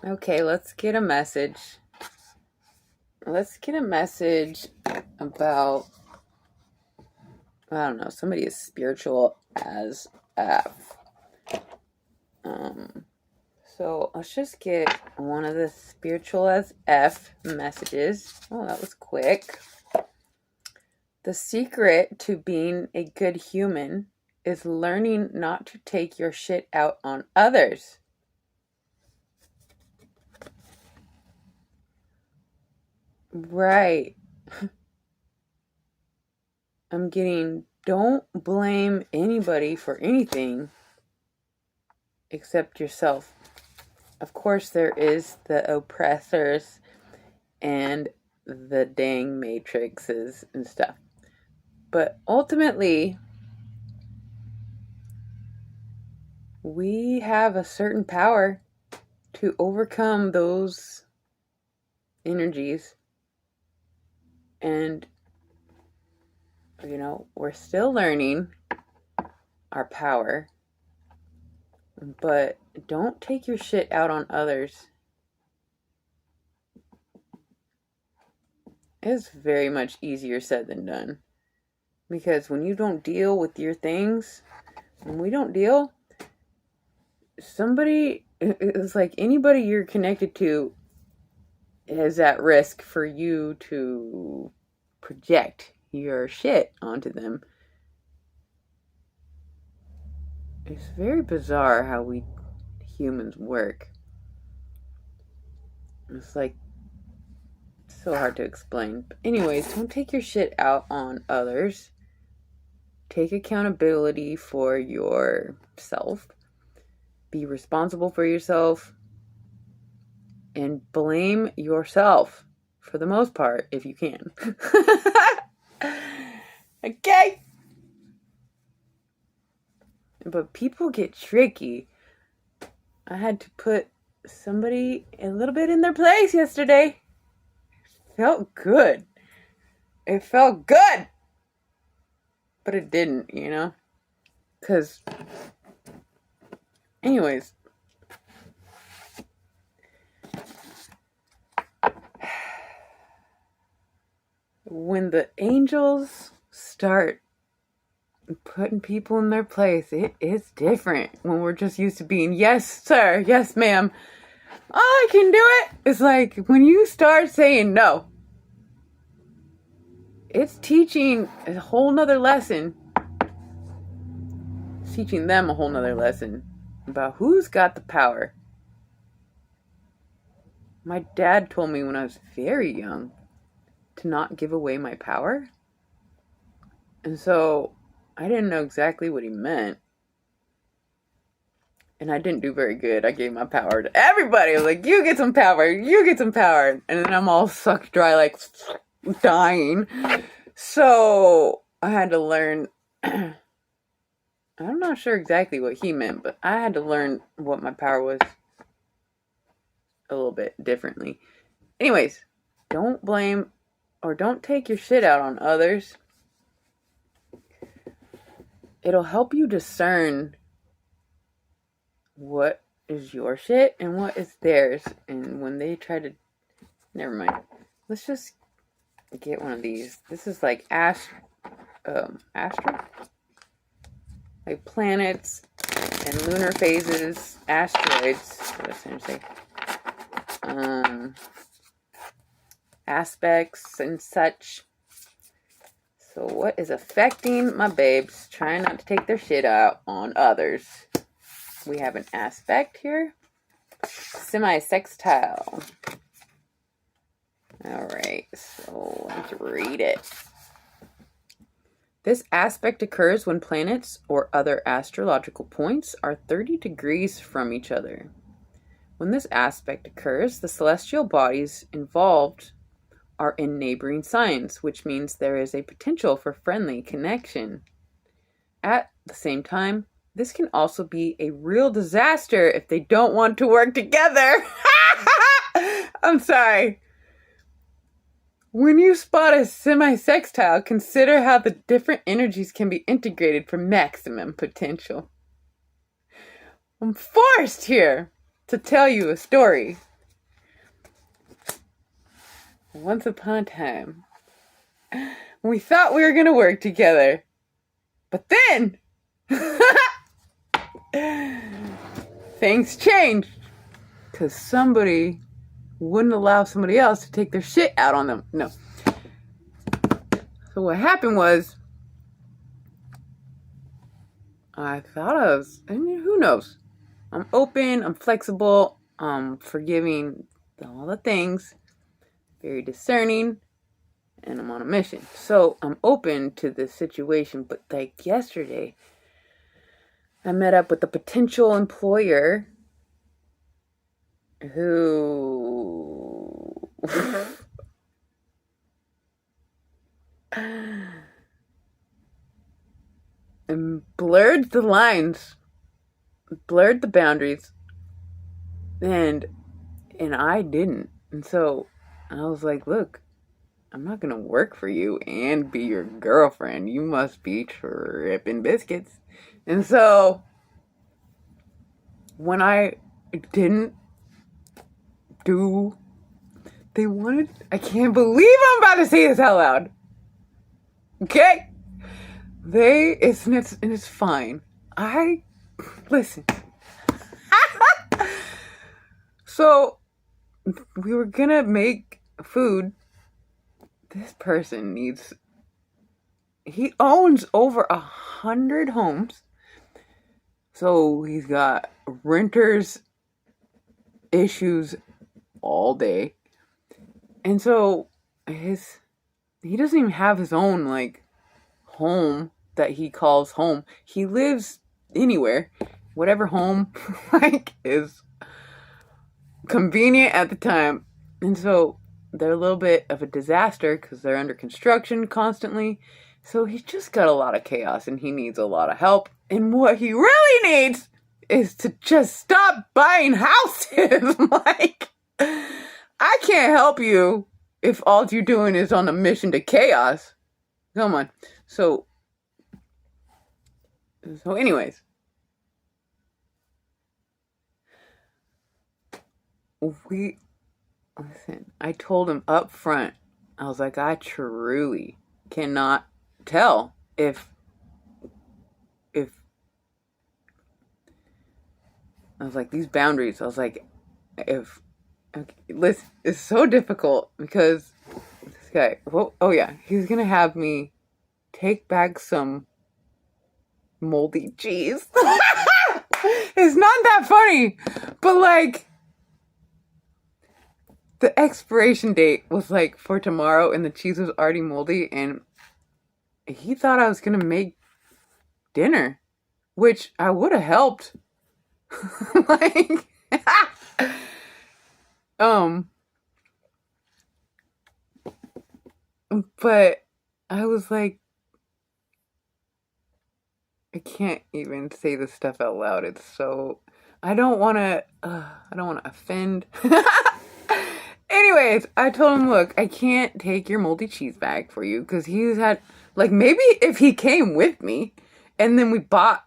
Okay, let's get a message. Let's get a message about, I don't know, somebody as spiritual as F. So let's just get one of the spiritual as F messages. Oh, that was quick. The secret to being a good human is learning not to take your shit out on others. Right. I'm getting, don't blame anybody for anything except yourself. Of course, there is the oppressors and the dang matrices and stuff. But ultimately, we have a certain power to overcome those energies. And, we're still learning our power. But don't take your shit out on others. It's very much easier said than done. Because when you don't deal with your things, when we don't deal, it's like anybody you're connected to is at risk for you to project your shit onto them. It's very bizarre how we humans work. It's like so hard to explain. But anyways, don't take your shit out on others. Take accountability for yourself. Be responsible for yourself. And blame yourself for the most part if you can. Okay? But people get tricky. I had to put somebody a little bit in their place yesterday. It felt good. It felt good. But it didn't, Because, anyways. When the angels start putting people in their place, it's different. When we're just used to being, yes, sir, yes, ma'am, I can do it. It's like when you start saying no, it's teaching a whole nother lesson. It's teaching them a whole nother lesson about who's got the power. My dad told me when I was very young to not give away my power. And so I didn't know exactly what he meant. And I didn't do very good. I gave my power to everybody. I was like, you get some power. You get some power. And then I'm all sucked dry, like dying. So I had to learn. I'm not sure exactly what he meant, but I had to learn what my power was a little bit differently. Anyways, don't blame or don't take your shit out on others. It'll help you discern what is your shit and what is theirs. And when they try to... Never mind. Let's just get one of these. This is like astro... Like planets and lunar phases, asteroids. What was I going to say? Aspects and such. So what is affecting my babes trying not to take their shit out on others? We have an aspect here. Semi-sextile. Alright, so let's read it. This aspect occurs when planets or other astrological points are 30 degrees from each other. When this aspect occurs, the celestial bodies involved are in neighboring signs, which means there is a potential for friendly connection. At the same time, this can also be a real disaster if they don't want to work together. I'm sorry. When you spot a semi-sextile, consider how the different energies can be integrated for maximum potential. I'm forced here to tell you a story once upon a time, we thought we were going to work together. But then, things changed. Because somebody wouldn't allow somebody else to take their shit out on them. No. So what happened was, I thought I was, I mean, who knows? I'm open, I'm flexible, I'm forgiving, all the things, very discerning, and I'm on a mission. So I'm open to this situation, but like yesterday, I met up with a potential employer who and blurred the lines, blurred the boundaries, and I didn't. And so I was like, look, I'm not gonna work for you and be your girlfriend. You must be tripping biscuits. And so when I didn't do, they wanted, I can't believe I'm about to say this out loud. Okay? It's fine. Listen. So, we were gonna make food. This person he owns over 100 homes. So, he's got renters issues all day. And so, he doesn't even have his own, like, home that he calls home. He lives anywhere, whatever home like is convenient at the time. And so they're a little bit of a disaster because they're under construction constantly. So he's just got a lot of chaos and he needs a lot of help. And what he really needs is to just stop buying houses. Like, I can't help you if all you're doing is on a mission to chaos. Come on. So anyways, I told him up front, I was like, I truly cannot tell if I was like, these boundaries, I was like, listen, it's so difficult because this guy, he's going to have me take back some moldy cheese. It's not that funny, but like, the expiration date was like for tomorrow and the cheese was already moldy and he thought I was going to make dinner, which I would have helped. Like, but I was like, I can't even say this stuff out loud. It's so, I don't want to offend. Anyways, I told him, look, I can't take your moldy cheese bag for you because he's had, like, maybe if he came with me and then we bought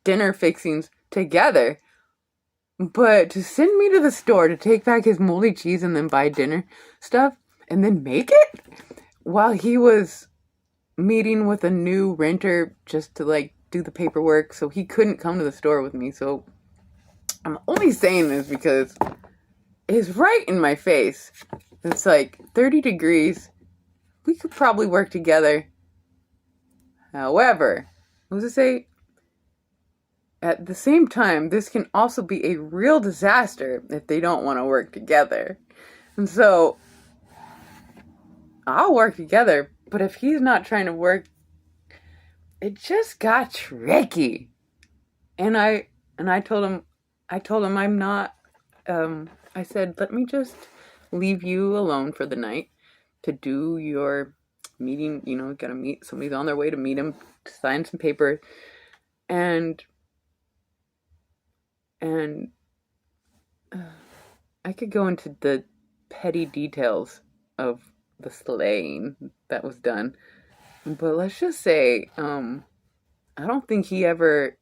dinner fixings together, but to send me to the store to take back his moldy cheese and then buy dinner stuff and then make it while he was meeting with a new renter just to, like, do the paperwork, so he couldn't come to the store with me. So I'm only saying this because it's right in my face. It's like 30 degrees. We could probably work together. However, what does it say? At the same time, this can also be a real disaster if they don't want to work together. And so, I'll work together, but if he's not trying to work, it just got tricky. And I told him I'm not, I said, let me just leave you alone for the night to do your meeting. You know, gotta meet, somebody's on their way to meet him, to sign some paper. And I could go into the petty details of the slaying that was done. But let's just say, I don't think he ever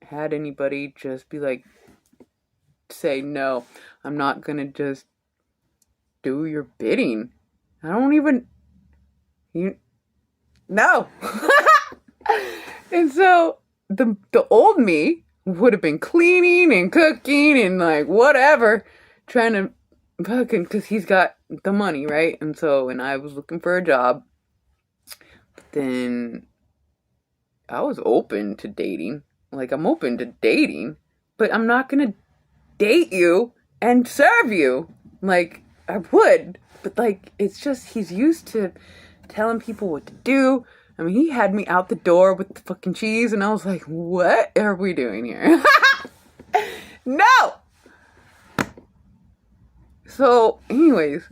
had anybody just be like, say, no, I'm not gonna just do your bidding. I don't even, you, no. And so the old me would have been cleaning and cooking and like whatever, trying to fucking, because he's got the money, right? And so when I was looking for a job, then I was open to dating. Like, I'm open to dating, but I'm not gonna date you and serve you. Like, I would, but like, it's just, he's used to telling people what to do. I mean, he had me out the door with the fucking cheese, and I was like, what are we doing here? No! So, anyways,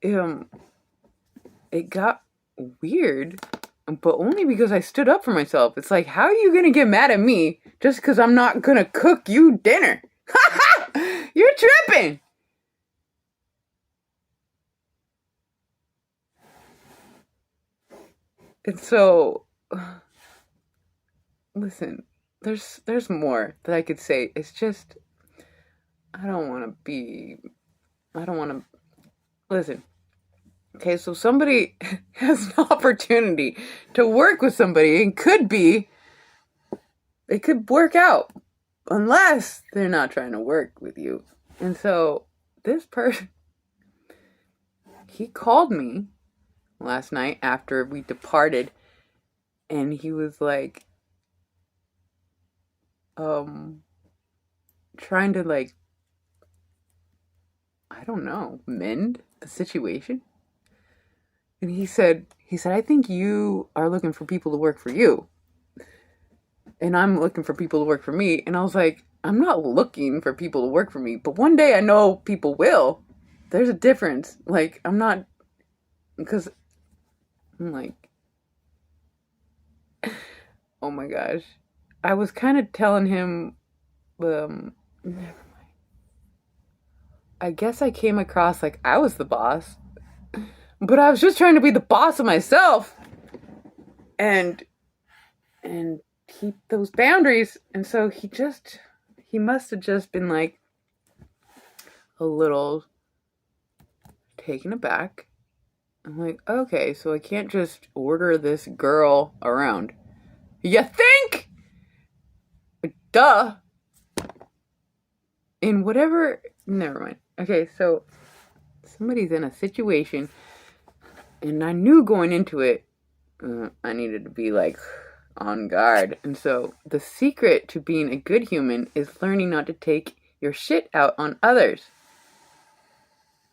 it got weird, but only because I stood up for myself. It's like, how are you gonna get mad at me just because I'm not gonna cook you dinner? You're tripping! And so, listen, there's more that I could say. It's just, I don't want to, listen. Okay, so somebody has an opportunity to work with somebody, and it could work out, unless they're not trying to work with you. And so, this person, he called me last night after we departed, and he was like, trying to, like, I don't know, mend the situation. And he said, I think you are looking for people to work for you, and I'm looking for people to work for me. And I was like, I'm not looking for people to work for me, but one day I know people will. There's a difference. Like, I'm not, because I'm like, oh my gosh. I was kind of telling him, never mind. I guess I came across like I was the boss, but I was just trying to be the boss of myself and keep those boundaries. And so he must have just been like a little taken aback. I'm like, okay, so I can't just order this girl around. You think? Duh. In whatever, never mind. Okay, so somebody's in a situation, and I knew going into it, I needed to be like on guard. And so the secret to being a good human is learning not to take your shit out on others.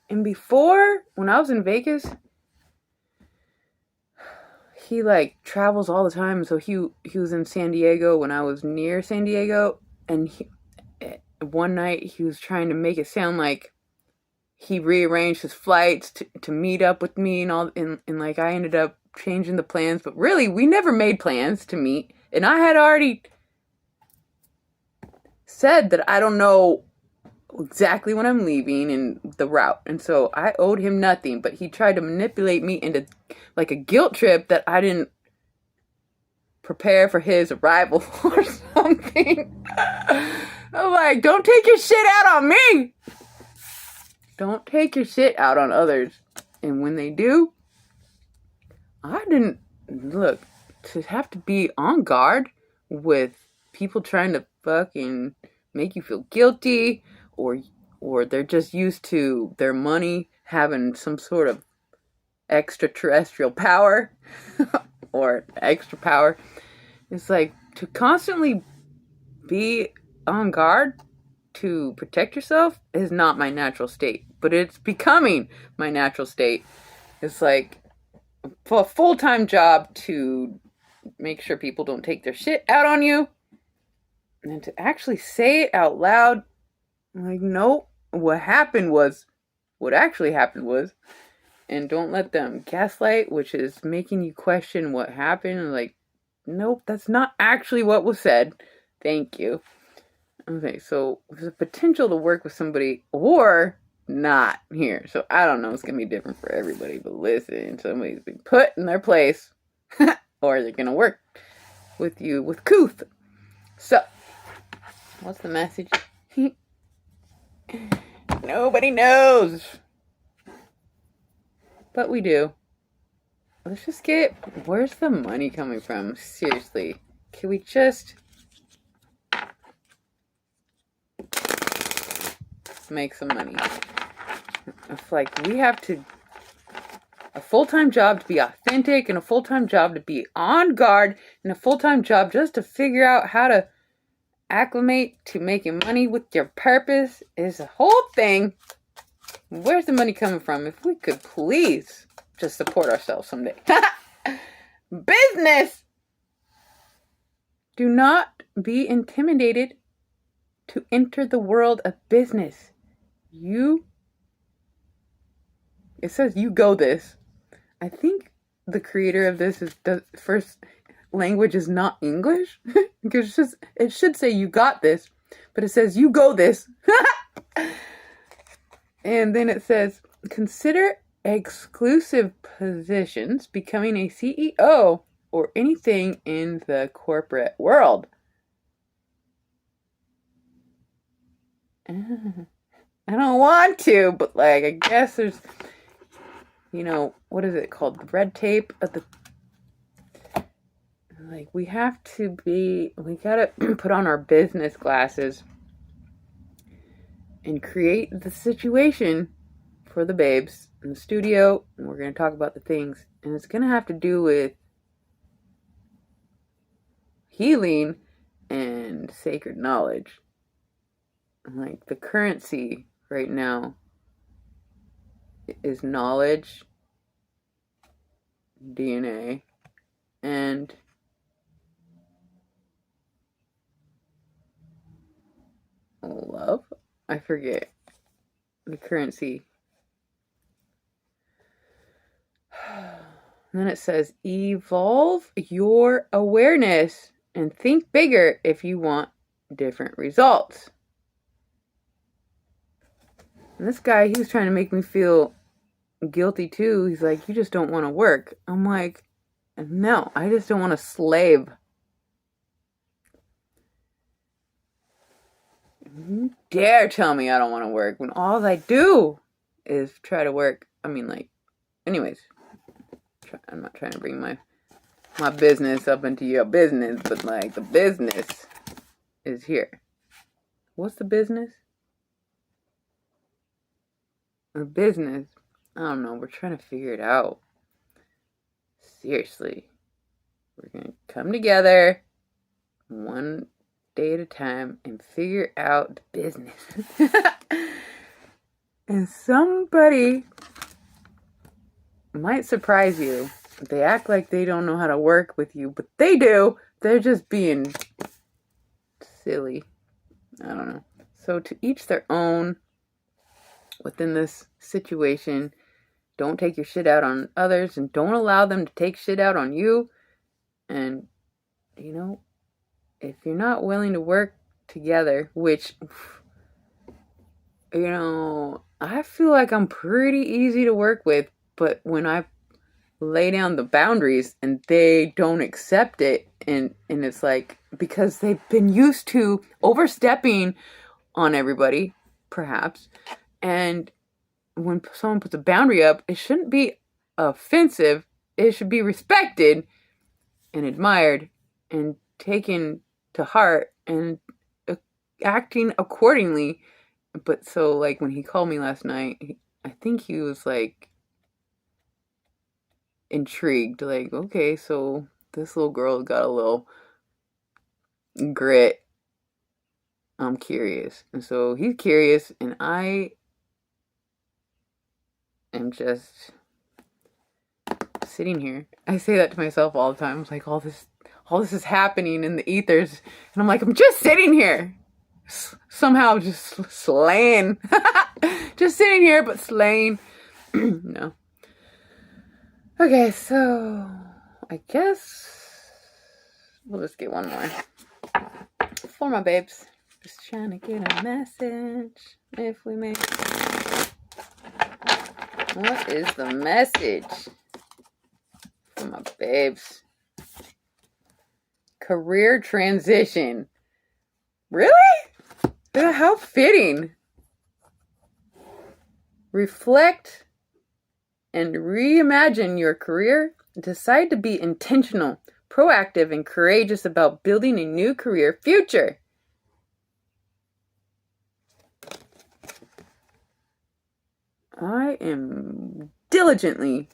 And before, when I was in Vegas, he like travels all the time. So he was in San Diego when I was near San Diego, and one night he was trying to make it sound like he rearranged his flights to meet up with me and all, and like I ended up changing the plans, but really we never made plans to meet, and I had already said that I don't know exactly when I'm leaving and the route, and so I owed him nothing, but he tried to manipulate me into like a guilt trip that I didn't prepare for his arrival or something. I'm like, don't take your shit out on me. Don't take your shit out on others. And when they do, I didn't look to have to be on guard with people trying to fucking make you feel guilty, or they're just used to their money having some sort of extraterrestrial power or extra power. It's like to constantly be on guard to protect yourself is not my natural state, but it's becoming my natural state. It's like a full-time job to make sure people don't take their shit out on you, and to actually say it out loud, like, no, what actually happened was, and don't let them gaslight, which is making you question what happened, and like, nope, that's not actually what was said. Thank you. Okay, so there's a potential to work with somebody or not here. So I don't know, it's gonna be different for everybody, but listen, somebody's been put in their place or they're gonna work with you with Kuth. So what's the message? Nobody knows. but we do. Let's just get... Where's the money coming from? Seriously. Can we just... make some money? It's like we have to... A full-time job to be authentic, and a full-time job to be on guard, and a full-time job just to figure out how to acclimate to making money with your purpose is a whole thing. Where's the money coming from? If we could please just support ourselves someday. Business! Do not be intimidated to enter the world of business. It says you go this. I think the creator of this is the first language is not English. Because it should say you got this, but it says you go this. And then it says, consider exclusive positions, becoming a CEO, or anything in the corporate world. I don't want to, but like, I guess there's, what is it called? The red tape of the, like, we gotta put on our business glasses and create the situation for the babes in the studio. And we're going to talk about the things. And it's going to have to do with healing and sacred knowledge. Like, the currency right now is knowledge, DNA, and love. I forget the currency. And then it says, evolve your awareness and think bigger if you want different results. And this guy, he was trying to make me feel guilty too. He's like, you just don't want to work. I'm like, no, I just don't want to slave. You dare tell me I don't want to work when all I do is try to work. I mean, like, anyways, I'm not trying to bring my business up into your business, but like, the business is here. What's the business? The business, I don't know, we're trying to figure it out. Seriously, we're gonna come together one day at a time and figure out the business. And somebody might surprise you. They act like they don't know how to work with you, but they do. They're just being silly. I don't know. So to each their own within this situation. Don't take your shit out on others, and don't allow them to take shit out on you. And, if you're not willing to work together, which, I feel like I'm pretty easy to work with, but when I lay down the boundaries and they don't accept it, and it's like, because they've been used to overstepping on everybody, perhaps, and when someone puts a boundary up, it shouldn't be offensive. It should be respected and admired and taken to heart and acting accordingly. But so, like, when he called me last night, I think he was, like, intrigued. Like, okay, so this little girl got a little grit. I'm curious. And so he's curious, and I am just sitting here. I say that to myself all the time. It's like, all this is happening in the ethers, and I'm like, I'm just sitting here, somehow just slaying. Just sitting here, but slaying. No. Okay, so I guess we'll just get one more for my babes. Just trying to get a message, if we may. What is the message for my babes? Career transition. Really? How fitting. Reflect and reimagine your career. Decide to be intentional, proactive, and courageous about building a new career future. I am diligently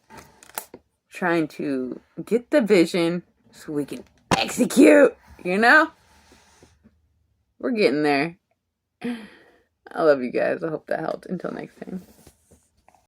trying to get the vision so we can execute, you know? We're getting there. I love you guys. I hope that helped. Until next time.